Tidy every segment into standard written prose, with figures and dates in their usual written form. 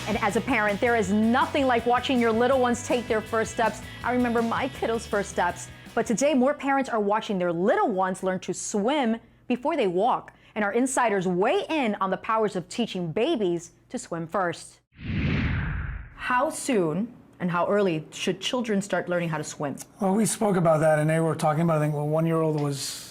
And as a parent, there is nothing like watching your little ones take their first steps. I remember my kiddos' first steps. But today, more parents are watching their little ones learn to swim before they walk. And our insiders weigh in on the powers of teaching babies to swim first. How soon and how early should children start learning how to swim? Well, we spoke about that, and they were talking about, I think, 1-year-old was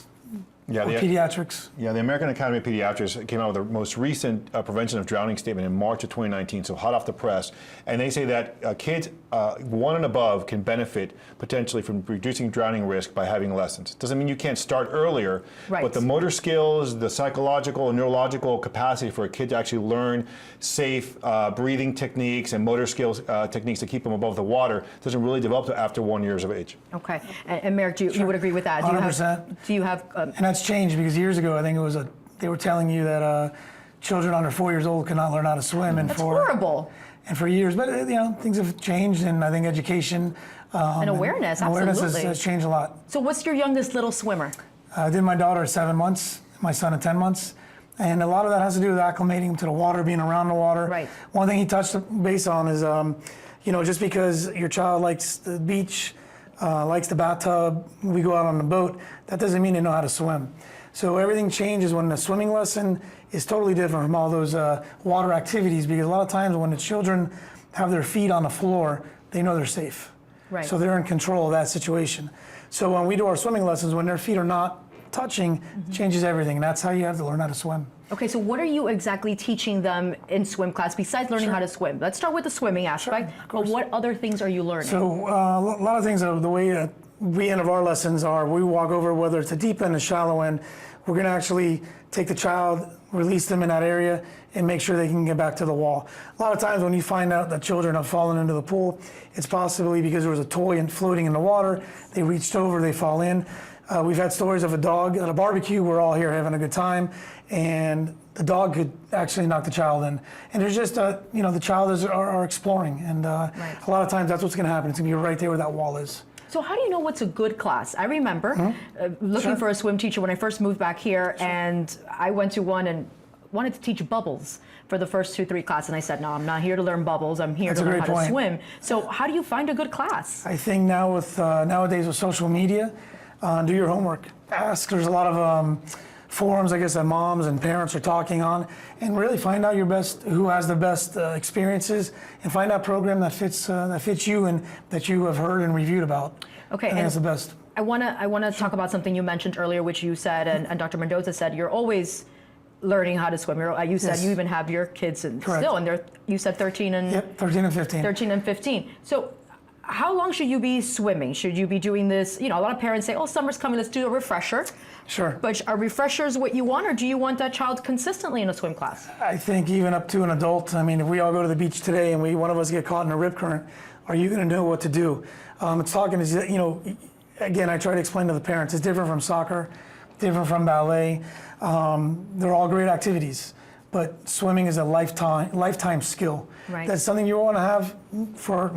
pediatrics. Yeah, the American Academy of Pediatrics came out with the most recent prevention of drowning statement in March of 2019, so hot off the press. And they say that kids 1 and above can benefit potentially from reducing drowning risk by having lessons. Doesn't mean you can't start earlier, but the motor skills, the psychological and neurological capacity for a kid to actually learn safe breathing techniques and motor skills techniques to keep them above the water doesn't really develop until after 1 year of age. Okay, and Merrick, you would agree with that? 100%. Do you have and that's changed because years ago, I think it was they were telling you that children under 4 years old could not learn how to swim. And that's horrible. And for years, but things have changed, and I think education and awareness, awareness has changed a lot. So what's your youngest little swimmer? I did my daughter at 7 months, my son at 10 months. And a lot of that has to do with acclimating to the water, being around the water. Right. One thing he touched base on is, just because your child likes the beach, likes the bathtub, we go out on the boat, that doesn't mean they know how to swim. So everything changes when the swimming lesson is totally different from all those water activities, because a lot of times when the children have their feet on the floor, they know they're safe. Right. So they're in control of that situation. So when we do our swimming lessons, when their feet are not touching, changes everything. And that's how you have to learn how to swim. Okay, so what are you exactly teaching them in swim class besides learning how to swim? Let's start with the swimming aspect, but what other things are you learning? So a lot of things, the way we end of our lessons are, we walk over, whether it's a deep end, a shallow end, we're gonna actually take the child, release them in that area, and make sure they can get back to the wall. A lot of times when you find out that children have fallen into the pool, it's possibly because there was a toy floating in the water, they reached over, they fall in. We've had stories of a dog at a barbecue. We're all here having a good time, and the dog could actually knock the child in. And there's just, the child are exploring, and a lot of times that's what's going to happen. It's going to be right there where that wall is. So how do you know what's a good class? I remember looking for a swim teacher when I first moved back here, and I went to one and wanted to teach bubbles for the first 2-3 classes, and I said, no, I'm not here to learn bubbles. I'm here to learn how to swim. So how do you find a good class? I think now with nowadays with social media, do your homework. Ask. There's a lot of forums, I guess, that moms and parents are talking on, and really find out who has the best experiences, and find out a program that fits you and that you have heard and reviewed about. Okay, and that's the best. I want to talk about something you mentioned earlier, which you said, and Dr. Mendoza said, you're always learning how to swim. You said you even have your kids still, and you said 13 and 13 and 15. 13 and 15. So how long should you be swimming? Should you be doing this? A lot of parents say, oh, summer's coming, let's do a refresher. Sure. But are refreshers what you want, or do you want that child consistently in a swim class? I think even up to an adult. I mean, if we all go to the beach today and one of us get caught in a rip current, are you going to know what to do? Again, I try to explain to the parents, it's different from soccer, different from ballet. They're all great activities, but swimming is a lifetime skill. Right. That's something you want to have for,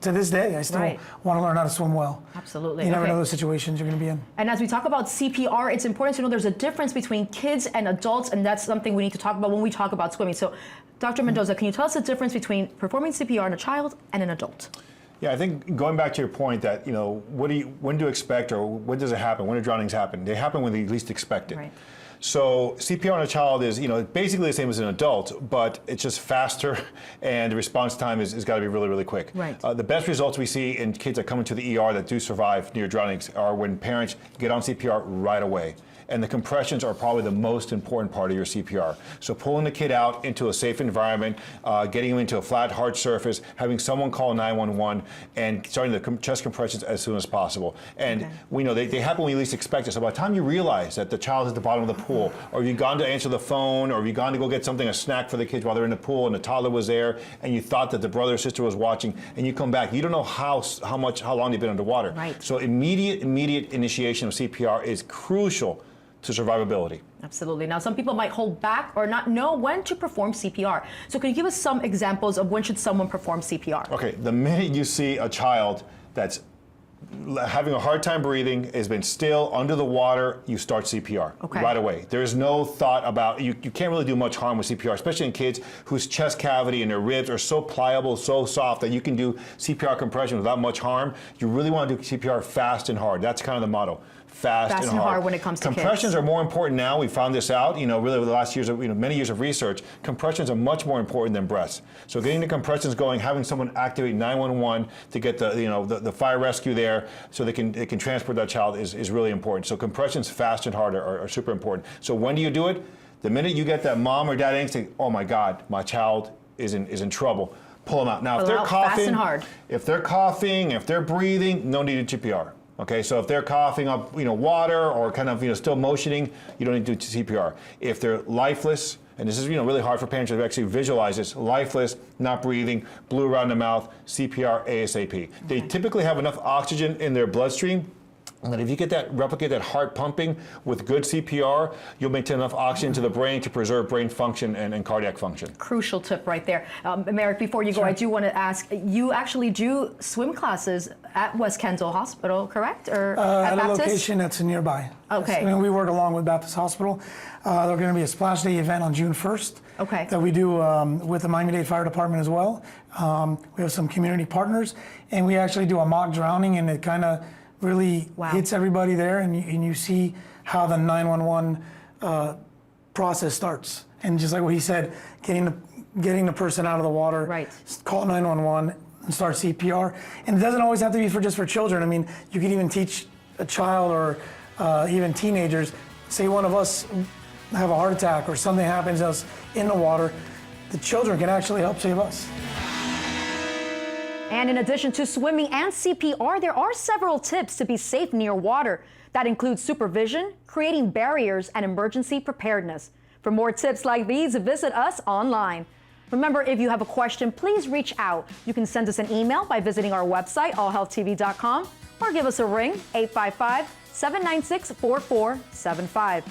to this day. I still want to learn how to swim well. Absolutely. You never know those situations you're going to be in. And as we talk about CPR, it's important to know there's a difference between kids and adults, and that's something we need to talk about when we talk about swimming. So, Dr. Mendoza, can you tell us the difference between performing CPR on a child and an adult? Yeah, I think going back to your point that, when do you expect, or when does it happen? When do drownings happen? They happen when they least expect it. Right. So CPR on a child is, basically the same as an adult, but it's just faster, and the response time is got to be really, really quick. Right. The best results we see in kids that come into the ER that do survive near drownings are when parents get on CPR right away. And the compressions are probably the most important part of your CPR. So pulling the kid out into a safe environment, getting him into a flat, hard surface, having someone call 911, and starting the chest compressions as soon as possible. And we know they happen when you least expect it. So by the time you realize that the child is at the bottom of the pool, or you've gone to answer the phone, or you've gone to go get a snack for the kids while they're in the pool, and the toddler was there, and you thought that the brother or sister was watching, and you come back, you don't know how long they've been underwater. Right. So immediate initiation of CPR is crucial to survivability. Absolutely. Now, some people might hold back or not know when to perform CPR. So can you give us some examples of when should someone perform CPR? Okay, the minute you see a child that's having a hard time breathing, has been still under the water, you start CPR right away. There's no thought about, you can't really do much harm with CPR, especially in kids whose chest cavity and their ribs are so pliable, so soft that you can do CPR compression without much harm. You really want to do CPR fast and hard. That's kind of the motto. Fast and hard when it comes to compressions kids. Are more important now. We found this out, really over the last years of, many years of research. Compressions are much more important than breaths. So getting the compressions going, having someone activate 911 to get the fire rescue there, so they can transport that child is really important. So compressions fast and hard are super important. So when do you do it? The minute you get that mom or dad instinct, oh my God, my child is in trouble. Pull them out. Now, if they're coughing, fast and hard. If they're breathing, no need to CPR. Okay, so if they're coughing up, water or kind of, still motioning, you don't need to do CPR. If they're lifeless, and this is, really hard for parents to actually visualize this, lifeless, not breathing, blue around the mouth, CPR ASAP. They typically have enough oxygen in their bloodstream, and that if you replicate that heart pumping with good CPR, you'll maintain enough oxygen to the brain to preserve brain function and cardiac function. Crucial tip right there. Merrick, before you go, I do want to ask, you actually do swim classes at West Kendall Hospital, correct? Or at a Baptist? location that's nearby. Okay. Yes. We work along with Baptist Hospital. There's going to be a splash day event on June 1st that we do with the Miami-Dade Fire Department as well. We have some community partners, and we actually do a mock drowning, and it kind of really hits everybody there, and you see how the 911 process starts. And just like what he said, getting the person out of the water, call 911 and start CPR. And it doesn't always have to be just for children. I mean, you can even teach a child or even teenagers. Say one of us have a heart attack or something happens to us in the water, the children can actually help save us. And in addition to swimming and CPR, there are several tips to be safe near water. That includes supervision, creating barriers, and emergency preparedness. For more tips like these, visit us online. Remember, if you have a question, please reach out. You can send us an email by visiting our website, allhealthtv.com, or give us a ring, 855-796-4475.